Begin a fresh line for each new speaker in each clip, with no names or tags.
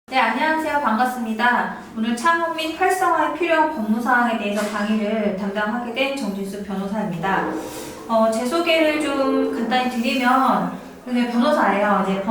네, 안녕하세요. 반갑습니다. 오늘 창업 및 활성화에 필요한 법무사항에 대해서 강의를 담당하게 된 정진수 변호사입니다. 제 소개를 좀 간단히 드리면, 변호사예요. 이제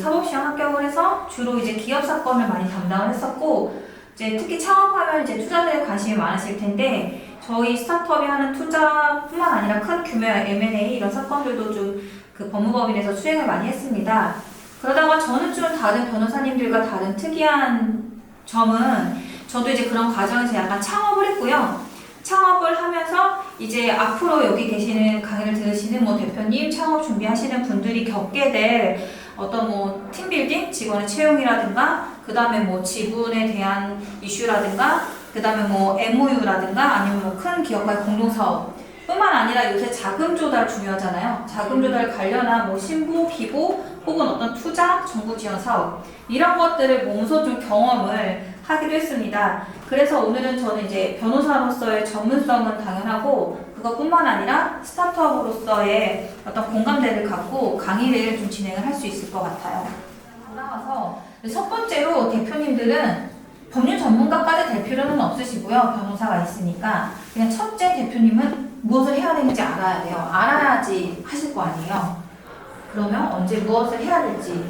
사법시험 합격을 해서 주로 이제 기업 사건을 많이 담당을 했었고, 이제 특히 창업하면 이제 투자자에 관심이 많으실 텐데, 저희 스타트업이 하는 투자뿐만 아니라 큰 규모의 M&A 이런 사건들도 좀 그 법무법인에서 수행을 많이 했습니다. 그러다가 저는 좀 다른 변호사님들과 다른 특이한 점은 저도 이제 그런 과정에서 약간 창업을 했고요. 창업을 하면서 이제 앞으로 여기 계시는 강의를 들으시는 대표님, 창업 준비하시는 분들이 겪게 될 어떤 팀빌딩, 직원의 채용이라든가, 그 다음에 지분에 대한 이슈라든가, 그 다음에 MOU라든가, 아니면 큰 기업과의 공동사업 뿐만 아니라 요새 자금 조달 중요하잖아요. 자금 조달 관련한 신고, 기부, 혹은 어떤 투자, 정부 지원 사업 이런 것들을 몸소 좀 경험을 하기도 했습니다. 그래서 오늘은 저는 이제 변호사로서의 전문성은 당연하고 그것뿐만 아니라 스타트업으로서의 어떤 공감대를 갖고 강의를 좀 진행을 할 수 있을 것 같아요. 돌아와서 첫 번째로 대표님들은 법률 전문가까지 될 필요는 없으시고요. 변호사가 있으니까 그냥 첫째 대표님은 무엇을 해야 되는지 알아야 돼요. 알아야지 하실 거 아니에요. 그러면 언제 무엇을 해야 될지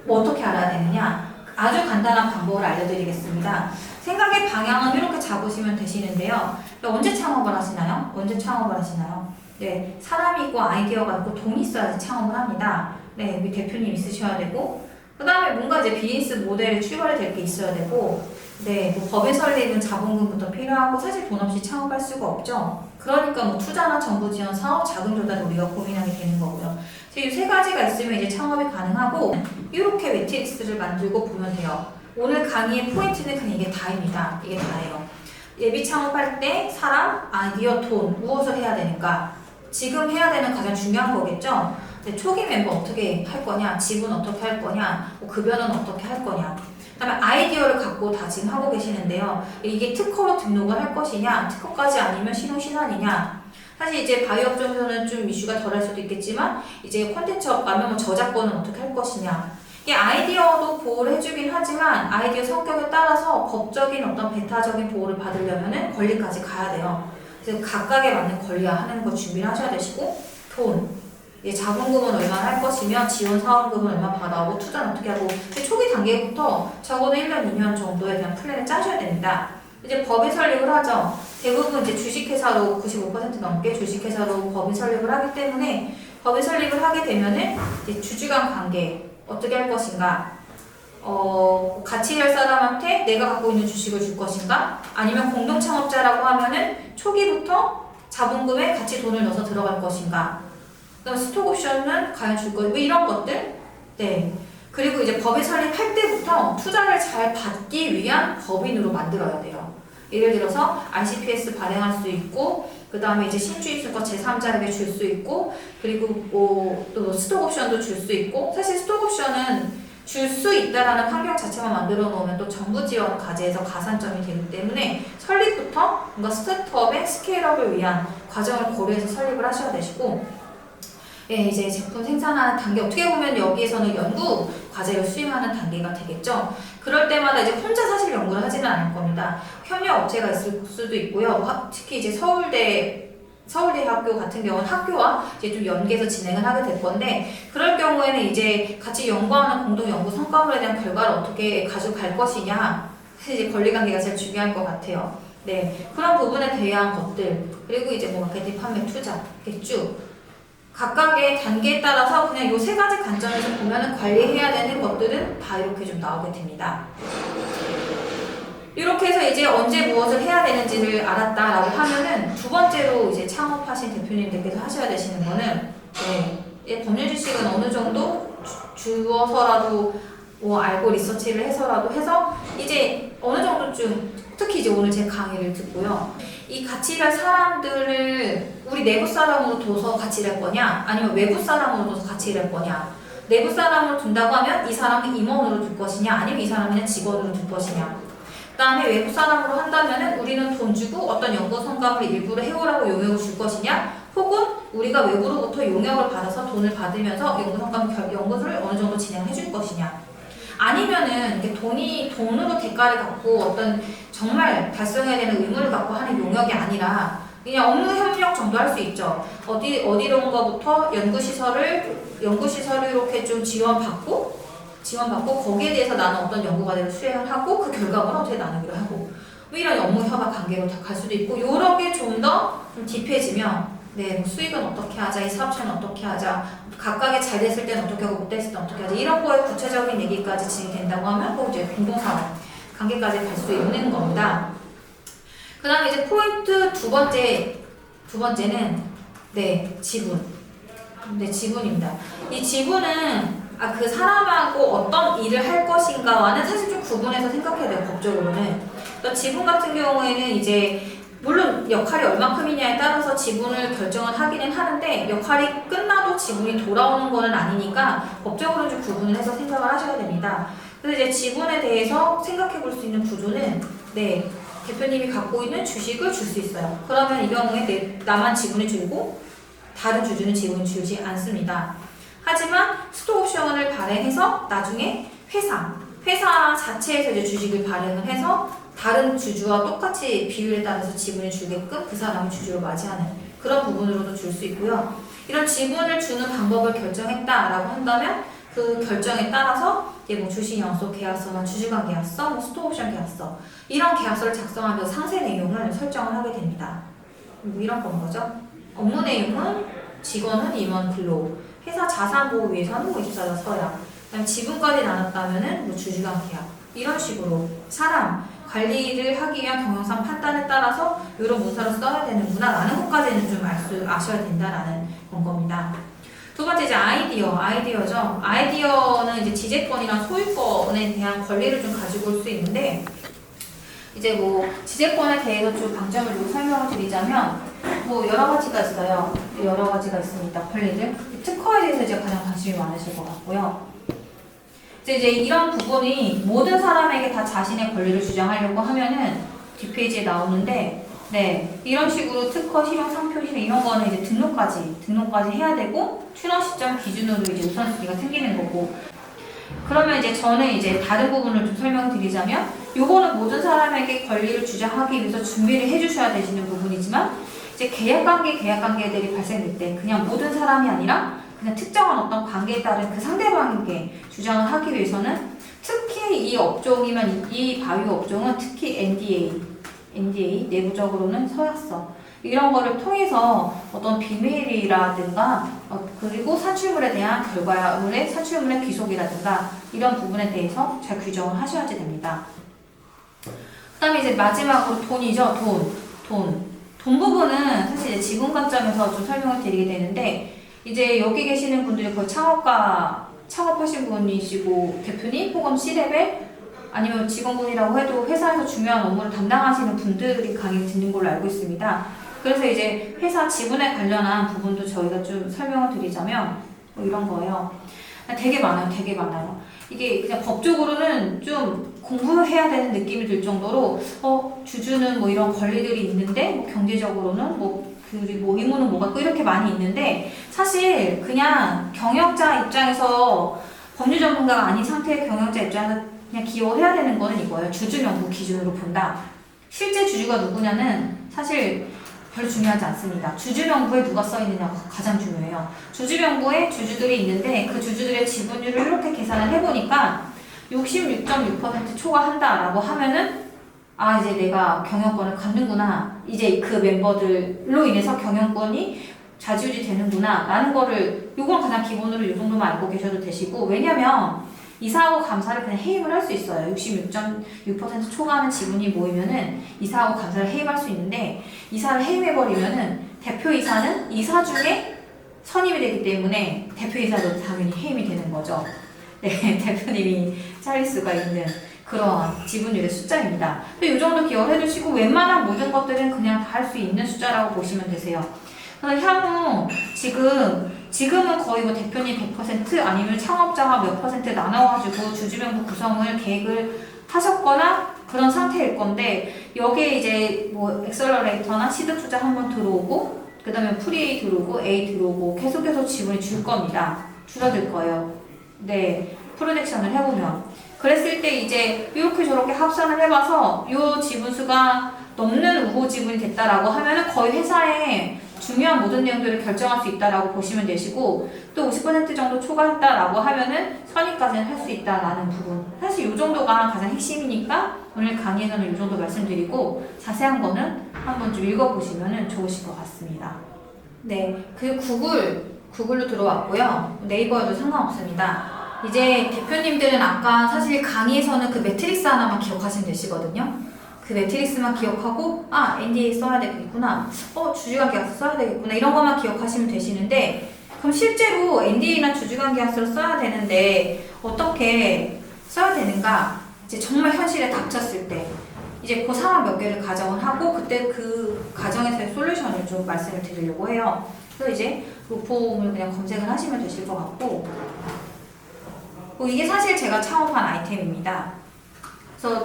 어떻게 알아야 되느냐, 아주 간단한 방법을 알려드리겠습니다. 생각의 방향은 이렇게 잡으시면 되시는데요. 언제 창업을 하시나요? 언제 창업을 하시나요? 네, 사람이 있고 아이디어가 있고 돈이 있어야지 창업을 합니다. 네, 우리 대표님 있으셔야 되고, 그 다음에 뭔가 이제 비즈니스 모델이 출발이 될 게 있어야 되고, 네, 법인 설립은 자본금부터 필요하고, 사실 돈 없이 창업할 수가 없죠. 그러니까 투자나 정부 지원 사업, 자금 조달을 우리가 고민하게 되는 거고요. 이 세 가지가 있으면 이제 창업이 가능하고, 이렇게 매트릭스를 만들고 보면 돼요. 오늘 강의의 포인트는 그냥 이게 다입니다. 이게 다예요. 예비 창업할 때 사람, 아이디어, 돈, 무엇을 해야 되는가? 지금 해야 되는 가장 중요한 거겠죠? 초기 멤버 어떻게 할 거냐, 지분 어떻게 할 거냐, 급여는 어떻게 할 거냐. 그다음에 아이디어를 갖고 다 지금 하고 계시는데요. 이게 특허로 등록을 할 것이냐, 특허까지 아니면 신용신안이냐. 사실 이제 바이오업종에서는 좀 이슈가 덜할 수도 있겠지만, 이제 콘텐츠업 가면 저작권은 어떻게 할 것이냐. 이게 아이디어도 보호를 해주긴 하지만, 아이디어 성격에 따라서 법적인 어떤 배타적인 보호를 받으려면은 권리까지 가야 돼요. 그래서 각각에 맞는 권리화하는 거 준비를 하셔야 되시고, 돈. 자본금은 얼마나 할 것이며 지원 사원금은 얼마 받아오고 투자는 어떻게 하고, 초기 단계부터 적어도 1년, 2년 정도에 대한 플랜을 짜셔야 됩니다. 이제 법인 설립을 하죠. 대부분 이제 주식회사로 95% 넘게 주식회사로 법인 설립을 하기 때문에, 법인 설립을 하게 되면은 이제 주주간 관계 어떻게 할 것인가, 같이 일할 사람한테 내가 갖고 있는 주식을 줄 것인가, 아니면 공동창업자라고 하면은 초기부터 자본금에 같이 돈을 넣어서 들어갈 것인가, 그다음 스톡옵션은 과연 줄 거예요. 이런 것들. 네. 그리고 이제 법인 설립할 때부터 투자를 잘 받기 위한 법인으로 만들어야 돼요. 예를 들어서 ICPS 발행할 수 있고, 그 다음에 이제 신주입증권 제3자에게 줄 수 있고, 그리고 또 스톡옵션도 줄 수 있고, 사실 스톡옵션은 줄 수 있다라는 환경 자체만 만들어 놓으면 또 정부 지원 과제에서 가산점이 되기 때문에 설립부터 뭔가 스타트업의 스케일업을 위한 과정을 고려해서 설립을 하셔야 되시고, 예, 이제 제품 생산하는 단계, 어떻게 보면 여기에서는 연구 과제를 수행하는 단계가 되겠죠. 그럴 때마다 이제 혼자 사실 연구를 하지는 않을 겁니다. 협력 업체가 있을 수도 있고요. 특히 이제 서울대학교 같은 경우는 학교와 이제 좀 연계해서 진행을 하게 될 건데, 그럴 경우에는 이제 같이 연구하는 공동 연구 성과물에 대한 결과를 어떻게 가져갈 것이냐, 사실 이제 권리관계가 제일 중요한 것 같아요. 네, 그런 부분에 대한 것들, 그리고 이제 마케팅, 판매, 투자, 이렇게 쭉 각각의 단계에 따라서 그냥 요 세 가지 관점에서 보면은 관리해야 되는 것들은 다 이렇게 좀 나오게 됩니다. 이렇게 해서 이제 언제 무엇을 해야 되는지를 알았다라고 하면은, 두 번째로 이제 창업하신 대표님들께서 하셔야 되시는 거는, 법률 지식은 어느 정도 주어서라도 알고 리서치를 해서라도 해서 이제 어느 정도쯤, 특히 이제 오늘 제 강의를 듣고요, 이 같이 일할 사람들을 우리 내부 사람으로 둬서 같이 일할 거냐, 아니면 외부 사람으로 둬서 같이 일할 거냐. 내부 사람으로 둔다고 하면 이 사람은 임원으로 둘 것이냐, 아니면 이 사람은 직원으로 둘 것이냐. 그 다음에 외부 사람으로 한다면은 우리는 돈 주고 어떤 연구 성과물을 일부러 해오라고 용역을 줄 것이냐, 혹은 우리가 외부로부터 용역을 받아서 돈을 받으면서 연구 성과물 연구를 어느 정도 진행해 줄 것이냐. 아니면은 이게 돈으로 대가를 갖고 어떤 정말 달성해야 되는 의무를 갖고 하는 용역이 아니라 그냥 업무 협력 정도 할 수 있죠. 어디론 거부터 연구시설을 이렇게 좀 지원받고 거기에 대해서 나는 어떤 연구 과제를 수행을 하고 그 결과물을 어떻게 나누기로 하고 뭐 이런 업무 협약 관계로 다 갈 수도 있고 요런 게 좀 더 좀 딥해지면 뭐 수익은 어떻게 하자, 이 사업체는 어떻게 하자, 각각의 잘 됐을 때는 어떻게 하고 못 됐을 때는 어떻게 하자 이런 거에 구체적인 얘기까지 진행된다고 하면 꼭 이제 공동사업 관계까지 갈 수 있는 겁니다. 그 다음에 이제 포인트 두 번째는 지분. 지분입니다. 이 지분은 그 사람하고 어떤 일을 할 것인가와는 사실 좀 구분해서 생각해야 돼요, 법적으로는. 그러니까 지분 같은 경우에는 이제 물론 역할이 얼마큼이냐에 따라서 지분을 결정을 하기는 하는데 역할이 끝나도 지분이 돌아오는 거는 아니니까 법적으로 좀 구분을 해서 생각을 하셔야 됩니다. 그래서 이제 지분에 대해서 생각해 볼 수 있는 구조는 대표님이 갖고 있는 주식을 줄 수 있어요. 그러면 이 경우에 나만 지분을 줄고 다른 주주는 지분을 주지 않습니다. 하지만 스톡옵션을 발행해서 나중에 회사 자체에서 이제 주식을 발행을 해서 다른 주주와 똑같이 비율에 따라서 지분을 주게끔 그 사람을 주주로 맞이하는 그런 부분으로도 줄 수 있고요. 이런 지분을 주는 방법을 결정했다라고 한다면 그 결정에 따라서 뭐 주식연속 계약서나 주주간 계약서, 뭐 스톡옵션 계약서 이런 계약서를 작성하면서 상세 내용을 설정을 하게 됩니다. 이런 건 거죠. 업무 내용은 직원은 임원 근로, 회사 자산 보호 위해서는 뭐 24자 서약, 그다음 지분까지 나눴다면은 뭐 주주간 계약 이런 식으로 사람 관리를 하기 위한 경영상 판단에 따라서 이런 문서를 써야 되는구나 라는 것까지는 좀 아셔야 된다라는 건 겁니다. 두 번째 이제 아이디어죠. 아이디어는 이제 지재권이랑 소유권에 대한 권리를 좀 가지고 올 수 있는데 이제 뭐 지재권에 대해서 좀 방점을 좀 설명을 드리자면 뭐 여러 가지가 있어요. 여러 가지가 있습니다. 권리들. 특허에 대해서 이제 가장 관심이 많으실 것 같고요. 이제 이런 부분이 모든 사람에게 다 자신의 권리를 주장하려고 하면은 뒷페이지에 나오는데 이런 식으로 특허 실용 상표 실용 이런 거는 이제 등록까지 해야 되고 출원 시점 기준으로 이제 우선순위가 생기는 거고 그러면 이제 저는 이제 다른 부분을 좀 설명을 드리자면 요거는 모든 사람에게 권리를 주장하기 위해서 준비를 해주셔야 되시는 부분이지만 이제 계약관계들이 발생될 때 그냥 모든 사람이 아니라 그냥 특정한 어떤 관계에 따른 그 상대방에게 주장을 하기 위해서는 특히 이 업종이면 이 바이오 업종은 특히 NDA 내부적으로는 서약서 이런 거를 통해서 어떤 비밀이라든가 그리고 산출물에 대한 산출물의 귀속이라든가 이런 부분에 대해서 잘 규정을 하셔야지 됩니다. 그 다음에 이제 마지막으로 돈이죠. 돈 부분은 사실 이제 지분 관점에서 좀 설명을 드리게 되는데 이제 여기 계시는 분들이 거의 창업하신 분이시고 대표님 혹은 C레벨 아니면 직원분이라고 해도 회사에서 중요한 업무를 담당하시는 분들이 강의 듣는 걸로 알고 있습니다. 그래서 이제 회사 지분에 관련한 부분도 저희가 좀 설명을 드리자면 뭐 이런 거예요. 되게 많아요. 이게 그냥 법적으로는 좀 공부해야 되는 느낌이 들 정도로 주주는 뭐 이런 권리들이 있는데 뭐 경제적으로는 뭐 의무는 뭐가 있고 이렇게 많이 있는데 사실 그냥 경영자 입장에서 법률 전문가가 아닌 상태의 경영자 입장에서 그냥 기억을 해야 되는 거는 이거예요. 주주 명부 기준으로 본다. 실제 주주가 누구냐는 사실 별로 중요하지 않습니다. 주주 명부에 누가 써있느냐가 가장 중요해요. 주주 명부에 주주들이 있는데 그 주주들의 지분율을 이렇게 계산을 해보니까 66.6% 초과한다라고 하면은 이제 내가 경영권을 갖는구나. 이제 그 멤버들로 인해서 경영권이 좌지우지 되는구나. 라는 거를 요건 가장 기본으로 이 정도만 알고 계셔도 되시고 왜냐면 이사하고 감사를 그냥 해임을 할 수 있어요. 66.6% 초과하는 지분이 모이면은 이사하고 감사를 해임할 수 있는데 이사를 해임해버리면은 대표이사는 이사 중에 선임이 되기 때문에 대표이사도 당연히 해임이 되는 거죠. 대표님이 잘릴 수가 있는 그런 지분율의 숫자입니다. 이 정도 기억을 해주시고 웬만한 모든 것들은 그냥 다 할 수 있는 숫자라고 보시면 되세요. 그래서 향후 지금은 거의 뭐 대표님 100% 아니면 창업자가 몇 % 나눠가지고 주주명부 구성을 계획을 하셨거나 그런 상태일 건데 여기에 이제 뭐 엑셀러레이터나 시드 투자 한번 들어오고 그 다음에 프리 들어오고 A 들어오고 계속해서 지분이 줄 겁니다. 줄어들 거예요. 프로젝션을 해보면 그랬을 때 이제 이렇게 저렇게 합산을 해봐서 이 지분수가 넘는 우호 지분이 됐다라고 하면은 거의 회사의 중요한 모든 내용들을 결정할 수 있다라고 보시면 되시고, 또 50% 정도 초과했다라고 하면은 선의까지는 할 수 있다라는 부분. 사실 이 정도가 가장 핵심이니까 오늘 강의에서는 이 정도 말씀드리고, 자세한 거는 한번 좀 읽어보시면 좋으실 것 같습니다. 네, 그 구글로 들어왔고요. 네이버에도 상관없습니다. 이제 대표님들은 아까 사실 강의에서는 그 매트릭스 하나만 기억하시면 되시거든요. 그 매트릭스만 기억하고 NDA 써야 되겠구나, 주주관 계약서 써야 되겠구나, 이런 것만 기억하시면 되시는데, 그럼 실제로 NDA나 주주관 계약서를 써야 되는데 어떻게 써야 되는가? 이제 정말 현실에 닥쳤을 때 이제 그 상황 몇 개를 가정을 하고 그때 그 가정에서의 솔루션을 좀 말씀을 드리려고 해요. 그래서 이제 로폼을 그냥 검색을 하시면 되실 것 같고, 이게 사실 제가 창업한 아이템입니다. 그래서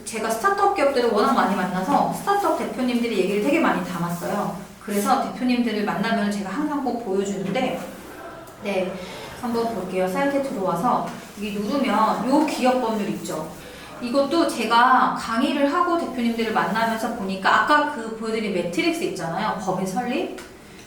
제가 스타트업 기업들을 워낙 많이 만나서 스타트업 대표님들이 얘기를 되게 많이 담았어요. 그래서 대표님들을 만나면 제가 항상 꼭 보여주는데, 네, 한번 볼게요. 사이트에 들어와서 여기 누르면 요 기업 법률 있죠. 이것도 제가 강의를 하고 대표님들을 만나면서 보니까 아까 그 보여드린 매트릭스 있잖아요. 법인 설립,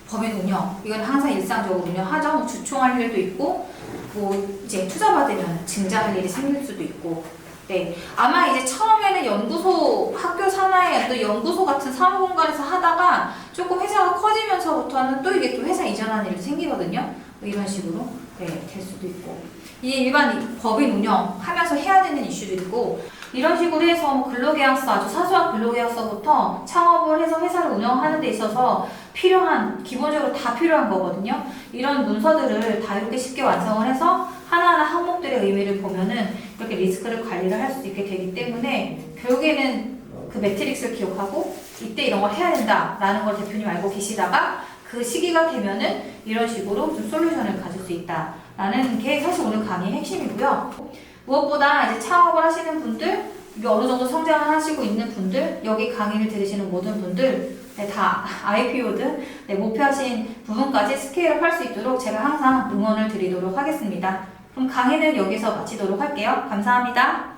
법인 운영, 이건 항상 일상적으로 운영하죠. 뭐 주총할 일도 있고, 뭐 이제 투자받으면 증자할 일이 생길 수도 있고. 네, 아마 이제 처음에는 연구소, 학교 산하의 또 연구소 같은 사무 공간에서 하다가 조금 회사가 커지면서부터는 또 이게 또 회사 이전하는 일이 생기거든요. 뭐 이런 식으로 될 수도 있고, 이게 일반 법인 운영하면서 해야 되는 이슈도 있고, 이런 식으로 해서 뭐 근로계약서, 아주 사소한 근로계약서부터 창업을 해서 회사를 운영하는 데 있어서 필요한, 기본적으로 다 필요한 거거든요. 이런 문서들을 다 이렇게 쉽게 완성을 해서 하나하나 항목들의 의미를 보면은 이렇게 리스크를 관리를 할 수 있게 되기 때문에, 결국에는 그 매트릭스를 기억하고 이때 이런 걸 해야 된다라는 걸 대표님 알고 계시다가 그 시기가 되면은 이런 식으로 좀 솔루션을 가질 수 있다라는 게 사실 오늘 강의의 핵심이고요. 무엇보다 이제 창업을 하시는 분들, 어느 정도 성장을 하시고 있는 분들, 여기 강의를 들으시는 모든 분들, 다 IPO든 목표하신 부분까지 스케일업 할 수 있도록 제가 항상 응원을 드리도록 하겠습니다. 그럼 강의는 여기서 마치도록 할게요. 감사합니다.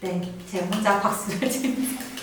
네, 제가 혼자 박수를 칩니다.